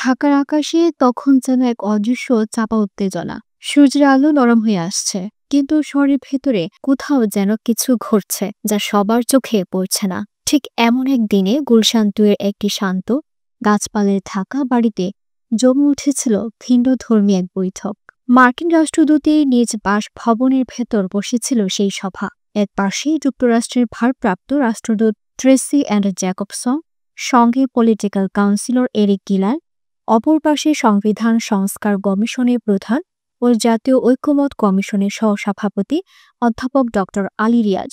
ঢাকার আকাশে তখন যেন এক অদৃশ্য চাপা উত্তেজনা। সূর্যের আলো নরম হয়ে আসছে, কিন্তু শহরের ভেতরে কোথাও যেন কিছু ঘটছে যা সবার চোখে পড়ছে না। ঠিক এমন এক দিনে গুলশান 2 এর একটি শান্ত গাছপালায় ঢাকা বাড়িতে জমে উঠেছিল ভিন্ন ধর্মী এক বৈঠক। মার্কিন রাষ্ট্রদূতের নিজ বাসভবনের ভেতর বসেছিল সেই সভা। এক পাশে যুক্তরাষ্ট্রের ভারপ্রাপ্ত রাষ্ট্রদূত ট্রেসি অ্যান্ড জ্যাকবসন, সঙ্গে পলিটিক্যাল কাউন্সিলর এরিক গিলার, অপর পাশে সংবিধান সংস্কার কমিশনের প্রধান ও জাতীয় ঐক্যমত কমিশনের সহসভাপতি অধ্যাপক ড আলী রিয়াজ,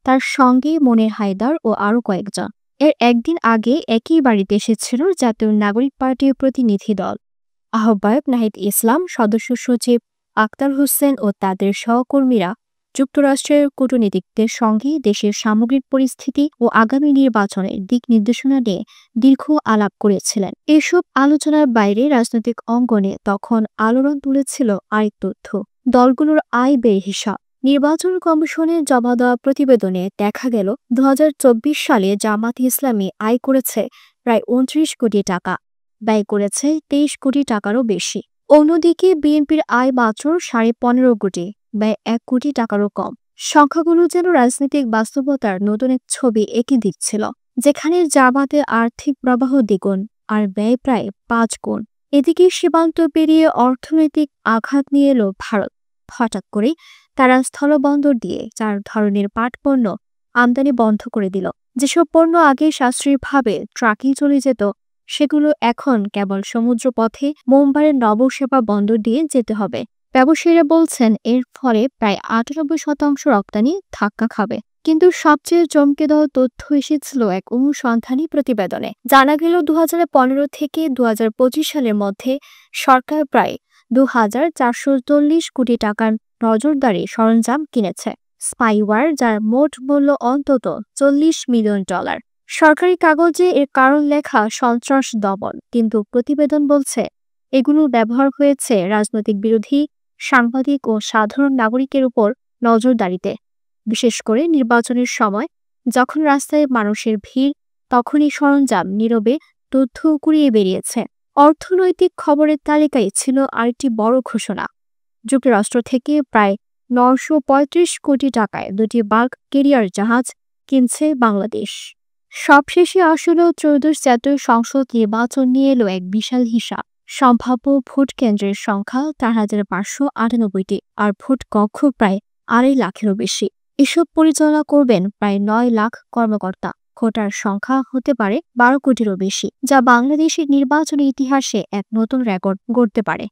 তার সঙ্গে মনির হায়দার ও আরও কয়েকজন। এর একদিন আগে একই বাড়িতে এসেছিল জাতীয় নাগরিক পার্টির প্রতিনিধি দল। আহ্বায়ক নাহিদ ইসলাম, সদস্য সচিব আক্তার হোসেন ও তাদের সহকর্মীরা যুক্তরাষ্ট্রের কূটনীতিকদের সঙ্গে দেশের সামগ্রিক পরিস্থিতি ও আগামী নির্বাচনের দিক নির্দেশনা নিয়ে দীর্ঘ আলাপ করেছিলেন। এসব আলোচনার বাইরে রাজনৈতিক অঙ্গনে তখন আলোড়ন তুলেছিল আরেক তথ্য: দলগুলোর আয় ব্যয় হিসাব। নির্বাচন কমিশনের জমা দেওয়া প্রতিবেদনে দেখা গেল 2024 সালে জামায়াতে ইসলামী আয় করেছে প্রায় 29 কোটি টাকা, ব্যয় করেছে 23 কোটি টাকারও বেশি। অন্যদিকে বিএনপির আয় মাত্র 15.5 কোটি, ব্যয় 1 কোটি টাকারও কম। সংখ্যাগুলো যেন রাজনৈতিক বাস্তবতার নতুন এক ছবি এঁকে দিচ্ছিল, যেখানে জামায়াতের আর্থিক প্রবাহ দ্বিগুণ আর ব্যয় প্রায় 5 গুণ। এদিকে সীমান্ত পেরিয়ে অর্থনৈতিক আঘাত নিয়ে এলো ভারত। হঠাৎ করেই তারা স্থলবন্দর দিয়ে 4 ধরনের পাটপণ্য আমদানি বন্ধ করে দিল। যেসব পণ্য আগে সাশ্রয়ীভাবে ট্রাকে চলে যেত, সেগুলো এখন কেবল সমুদ্রপথে মুম্বাইয়ের নবসেবা বন্দর দিয়ে যেতে হবে। ব্যবসায়ীরা বলছেন এর ফলে প্রায় 98% রপ্তানি ধাক্কা খাবে। কিন্তু সবচেয়ে চমকে দেওয়া তথ্য এসেছিল এক অনুসন্ধানী প্রতিবেদনে। জানা গেল 2015 থেকে 2025 সালের মধ্যে সরকার প্রায় 2440 কোটি টাকার নজরদারি সরঞ্জাম কিনেছে, স্পাইওয়্যার, যার মোট মূল্য অন্তত $40 মিলিয়ন। সরকারি কাগজে এর কারণ লেখা সন্ত্রাস দমন, কিন্তু প্রতিবেদন বলছে এগুলো ব্যবহার হয়েছে রাজনৈতিক বিরোধী, সাংবাদিক ও সাধারণ নাগরিকের উপর নজরদারিতে। বিশেষ করে নির্বাচনের সময় যখন রাস্তায় মানুষের ভিড়, তখনই সরঞ্জাম নীরবে তথ্য কুড়িয়ে বেরিয়েছে। অর্থনৈতিক খবরের তালিকায় ছিল আরেকটি বড় ঘোষণা: যুক্তরাষ্ট্র থেকে প্রায় 935 কোটি টাকায় 2টি বাল্ক ক্যারিয়ার জাহাজ কিনছে বাংলাদেশ। সবশেষে আসলে ত্রয়োদশ জাতীয় সংসদ নির্বাচন নিয়ে এলো এক বিশাল হিসাব। সম্ভাব্য ভোট কেন্দ্রের সংখ্যা 4598টি, আর ভোট কক্ষ প্রায় 2.5 লাখেরও বেশি। এসব পরিচালনা করবেন প্রায় 9 লাখ কর্মকর্তা। ভোটার সংখ্যা হতে পারে 12 কোটিরও বেশি, যা বাংলাদেশের নির্বাচনী ইতিহাসে এক নতুন রেকর্ড গড়তে পারে।